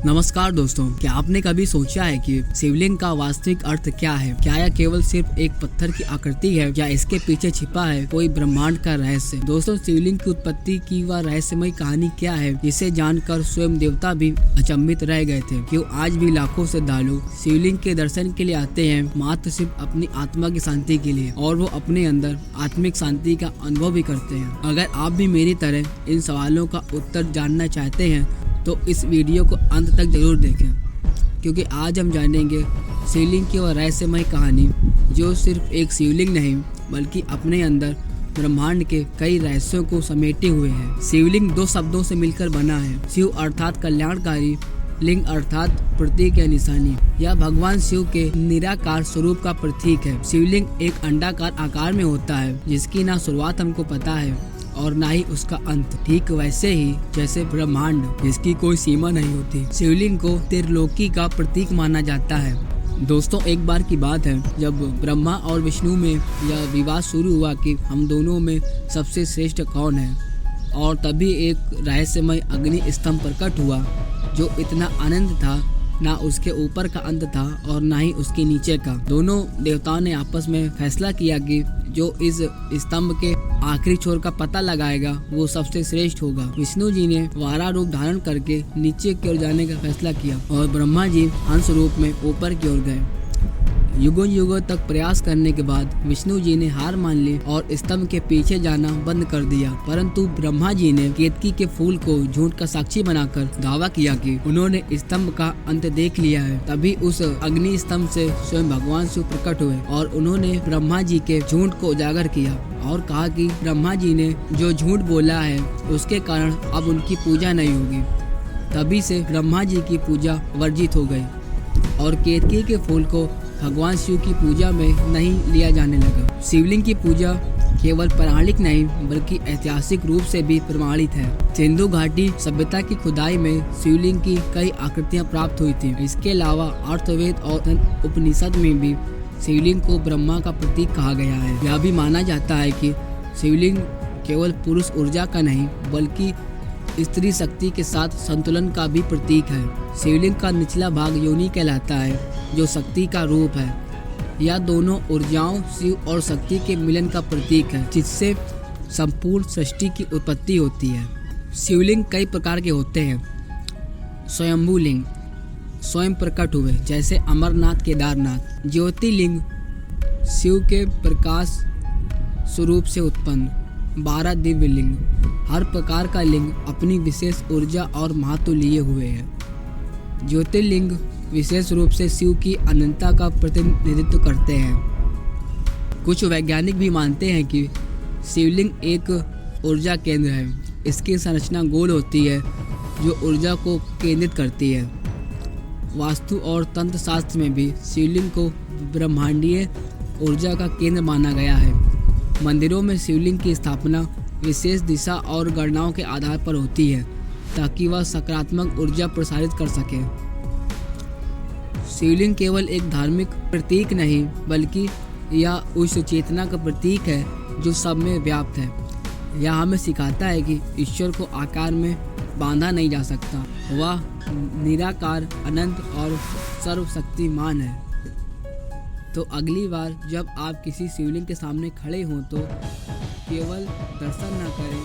नमस्कार दोस्तों, क्या आपने कभी सोचा है कि शिवलिंग का वास्तविक अर्थ क्या है? क्या यह केवल सिर्फ एक पत्थर की आकृति है या इसके पीछे छिपा है कोई ब्रह्मांड का रहस्य? दोस्तों, शिवलिंग की उत्पत्ति की वह रहस्यमय कहानी क्या है जिसे जानकर स्वयं देवता भी अचंभित रह गए थे। क्यों आज भी लाखों श्रद्धालु शिवलिंग के दर्शन के लिए आते हैं, मात्र सिर्फ अपनी आत्मा की शांति के लिए, और वो अपने अंदर आत्मिक शांति का अनुभव भी करते हैं। अगर आप भी मेरी तरह इन सवालों का उत्तर जानना चाहते हैं तो इस वीडियो को अंत तक जरूर देखें, क्योंकि आज हम जानेंगे शिवलिंग की वह रहस्यमय कहानी जो सिर्फ एक शिवलिंग नहीं बल्कि अपने अंदर ब्रह्मांड के कई रहस्यों को समेटे हुए है। शिवलिंग दो शब्दों से मिलकर बना है। शिव अर्थात कल्याणकारी, लिंग अर्थात प्रतीक या निशानी। यह भगवान शिव के निराकार स्वरूप का प्रतीक है। शिवलिंग एक अंडाकार आकार में होता है जिसकी ना शुरुआत हमको पता है और ना ही उसका अंत। ठीक वैसे ही जैसे ब्रह्मांड जिसकी कोई सीमा नहीं होती, शिवलिंग को त्रिलोकी का प्रतीक माना जाता है। दोस्तों, एक बार की बात है जब ब्रह्मा और विष्णु में यह विवाद शुरू हुआ कि हम दोनों में सबसे श्रेष्ठ कौन है, और तभी एक रहस्यमय अग्नि स्तंभ प्रकट हुआ जो इतना अनंत था, ना उसके ऊपर का अंत था और ना ही उसके नीचे का। दोनों देवताओं ने आपस में फैसला किया कि जो इस स्तंभ के आखिरी छोर का पता लगाएगा वो सबसे श्रेष्ठ होगा। विष्णु जी ने वारा रूप धारण करके नीचे की ओर जाने का फैसला किया और ब्रह्मा जी हंस रूप में ऊपर की ओर गए। युगों युगों तक प्रयास करने के बाद विष्णु जी ने हार मान ली और स्तंभ के पीछे जाना बंद कर दिया। परंतु ब्रह्मा जी ने केतकी के फूल को झूठ का साक्षी बनाकर दावा किया कि उन्होंने स्तंभ का अंत देख लिया है। तभी उस अग्नि स्तंभ से स्वयं भगवान शिव प्रकट हुए और उन्होंने ब्रह्मा जी के झूठ को उजागर किया और कहा कि ब्रह्मा जी ने जो झूठ बोला है उसके कारण अब उनकी पूजा नहीं होगी। तभी से ब्रह्मा जी की पूजा वर्जित हो गई और केतकी के फूल को भगवान शिव की पूजा में नहीं लिया जाने लगा। शिवलिंग की पूजा केवल पौराणिक नहीं बल्कि ऐतिहासिक रूप से भी प्रमाणित है। सिंधु घाटी सभ्यता की खुदाई में शिवलिंग की कई आकृतियां प्राप्त हुई थी। इसके अलावा अर्थवेद और उपनिषद में भी शिवलिंग को ब्रह्मा का प्रतीक कहा गया है। यह भी माना जाता है कि शिवलिंग केवल पुरुष ऊर्जा का नहीं बल्कि स्त्री शक्ति के साथ संतुलन का भी प्रतीक है। शिवलिंग का निचला भाग योनि कहलाता है जो शक्ति का रूप है। यह दोनों ऊर्जाओं शिव और शक्ति के मिलन का प्रतीक है जिससे संपूर्ण सृष्टि की उत्पत्ति होती है। शिवलिंग कई प्रकार के होते हैं। स्वयंभू लिंग स्वयं प्रकट हुए जैसे अमरनाथ, केदारनाथ। ज्योतिर्लिंग शिव के प्रकाश स्वरूप से उत्पन्न। 12 दिव्य लिंग हर प्रकार का लिंग अपनी विशेष ऊर्जा और महत्व लिए हुए है। ज्योतिर्लिंग विशेष रूप से शिव की अनंतता का प्रतिनिधित्व करते हैं। कुछ वैज्ञानिक भी मानते हैं कि शिवलिंग एक ऊर्जा केंद्र है। इसकी संरचना गोल होती है जो ऊर्जा को केंद्रित करती है। वास्तु और तंत्र शास्त्र में भी शिवलिंग को ब्रह्मांडीय ऊर्जा का केंद्र माना गया है। मंदिरों में शिवलिंग की स्थापना विशेष दिशा और गणनाओं के आधार पर होती है ताकि वह सकारात्मक ऊर्जा प्रसारित कर सके। शिवलिंग केवल एक धार्मिक प्रतीक नहीं बल्कि यह उस चेतना का प्रतीक है जो सब में व्याप्त है। यह हमें सिखाता है कि ईश्वर को आकार में बांधा नहीं जा सकता। वह निराकार, अनंत और सर्वशक्तिमान है। तो अगली बार जब आप किसी शिवलिंग के सामने खड़े हों तो केवल दर्शन न करें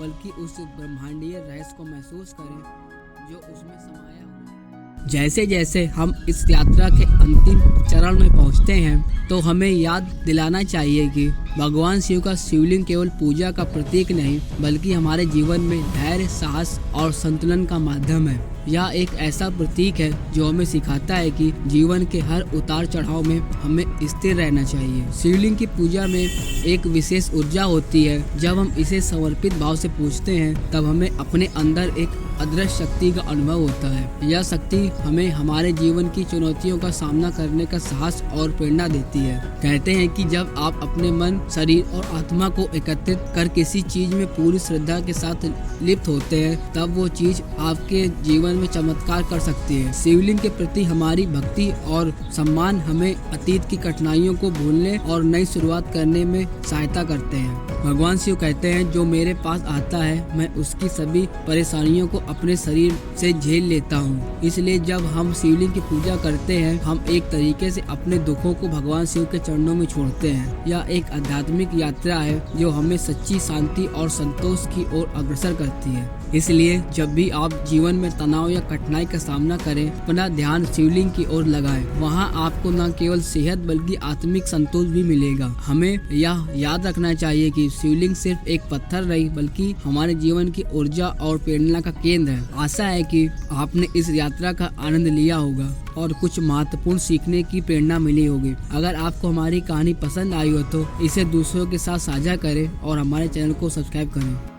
बल्कि उस ब्रह्मांडीय रहस्य को महसूस करें जो उसमें समाया हुआ है। जैसे जैसे हम इस यात्रा के अंतिम चरण में पहुंचते हैं तो हमें याद दिलाना चाहिए कि भगवान शिव का शिवलिंग केवल पूजा का प्रतीक नहीं बल्कि हमारे जीवन में धैर्य, साहस और संतुलन का माध्यम है। यह एक ऐसा प्रतीक है जो हमें सिखाता है कि जीवन के हर उतार चढ़ाव में हमें स्थिर रहना चाहिए। शिवलिंग की पूजा में एक विशेष ऊर्जा होती है। जब हम इसे समर्पित भाव से पूजते हैं तब हमें अपने अंदर एक अदृश्य शक्ति का अनुभव होता है। यह शक्ति हमें हमारे जीवन की चुनौतियों का सामना करने का साहस और प्रेरणा देती है। कहते हैं कि जब आप अपने मन, शरीर और आत्मा को एकत्रित कर किसी चीज में पूरी श्रद्धा के साथ लिप्त होते हैं तब वो चीज आपके जीवन में चमत्कार कर सकती है। शिवलिंग के प्रति हमारी भक्ति और सम्मान हमें अतीत की कठिनाइयों को भूलने और नई शुरुआत करने में सहायता करते हैं। भगवान शिव कहते हैं, जो मेरे पास आता है मैं उसकी सभी परेशानियों को अपने शरीर से झेल लेता हूँ। इसलिए जब हम शिवलिंग की पूजा करते हैं, हम एक तरीके से अपने दुखों को भगवान शिव के चरणों में छोड़ते हैं। यह एक आध्यात्मिक यात्रा है जो हमें सच्ची शांति और संतोष की ओर अग्रसर करती है। इसलिए जब भी आप जीवन में तनाव या कठिनाई का सामना करें, अपना ध्यान शिवलिंग की ओर लगाएं। वहां आपको न केवल सेहत बल्कि आत्मिक संतोष भी मिलेगा। हमें यह याद रखना चाहिए कि शिवलिंग सिर्फ एक पत्थर नहीं बल्कि हमारे जीवन की ऊर्जा और प्रेरणा का केंद्र है। आशा है कि आपने इस यात्रा का आनंद लिया होगा और कुछ महत्वपूर्ण सीखने की प्रेरणा मिली होगी। अगर आपको हमारी कहानी पसंद आई हो तो इसे दूसरों के साथ साझा करें और हमारे चैनल को सब्सक्राइब करें।